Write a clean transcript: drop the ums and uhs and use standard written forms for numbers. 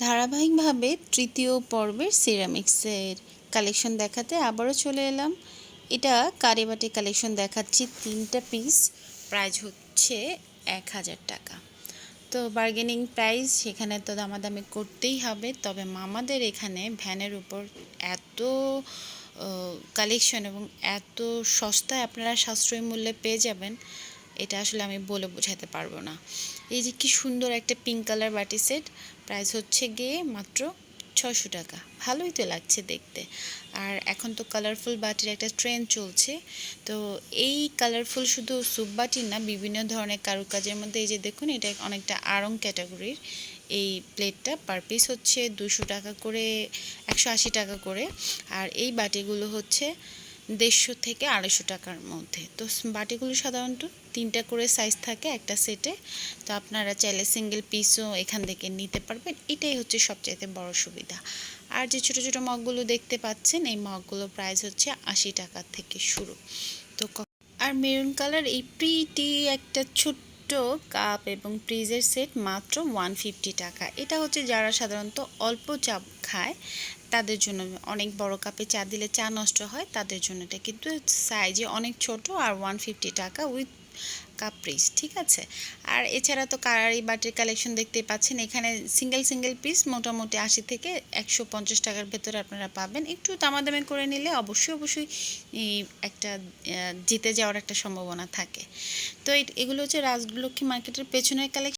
ধারাবাহিকভাবে তৃতীয় পর্বের সিরামিক্সের কালেকশন দেখাতে আবারও চলে এলাম। এটা কারিবাটি কালেকশন দেখাচ্ছি, 3টা পিস, প্রাইস হচ্ছে 1000 টাকা। তো বার্গেনিং প্রাইস, সেখানে তো দামাদামি করতেই হবে। তবে মামাদের এখানে ভ্যানের উপর এত কালেকশন এবং এত সস্তায় আপনারা সাশ্রয়ী মূল্যে পেয়ে যাবেন, এটা আসলে আমি বলে বোঝাতে পারবো না। এই যে কি সুন্দর একটা পিঙ্ক কালার বাটি সেট, প্রাইস হচ্ছে গিয়ে মাত্র 600 টাকা। ভালোই তো লাগছে দেখতে। আর এখন তো কালারফুল বাটির একটা ট্রেন্ড চলছে। তো এই কালারফুল শুধু স্যুপ বাটি না, বিভিন্ন ধরনের কারুকাজের মধ্যে এই যে দেখুন, এটা অনেকটা আড়ং ক্যাটাগরির। এই প্লেটটা পার পিস হচ্ছে 200 টাকা করে, 180 টাকা করে। আর এই বাটিগুলো হচ্ছে 150 থেকে 250 টাকার মধ্যে। তো বাটিগুলো সাধারণত 3টা করে সাইজ থাকে একটা সেটে। তো আপনারা চাইলে সিঙ্গেল পিসও এখান থেকে নিতে পারবেন। এটাই হচ্ছে সবচাইতে বড় সুবিধা। আর যে ছোট ছোট মগগুলো দেখতে পাচ্ছেন, এই মগগুলো প্রাইস হচ্ছে 80 টাকা থেকে শুরু। তো আর মেরুন কালার এই প্রিটি একটা ছোট্ট কাপ এবং ফ্রিজের সেট মাত্র 150 টাকা। এটা হচ্ছে যারা সাধারণত অল্প চা খায় তাদের জন্য। অনেক বড় কাপে চা দিলে চা নষ্ট হয়, তাদের জন্য এটা কিন্তু সাইজে অনেক ছোট। আর 150 টাকা উইথ কাপ ফ্রিজ, ঠিক আছে। আর এছাড়া তো কারারি বাটির কালেকশন দেখতেই পাচ্ছেন। এখানে সিঙ্গেল সিঙ্গেল পিস মোটামুটি 80 থেকে 150 টাকার ভেতরে আপনারা পাবেন। একটু দামাদামি করে নিলে অবশ্যই অবশ্যই একটা জিতে যাওয়ার একটা সম্ভাবনা থাকে। তো এগুলো হচ্ছে রাজলক্ষ্মী মার্কেটের পেছনের কালেকশন।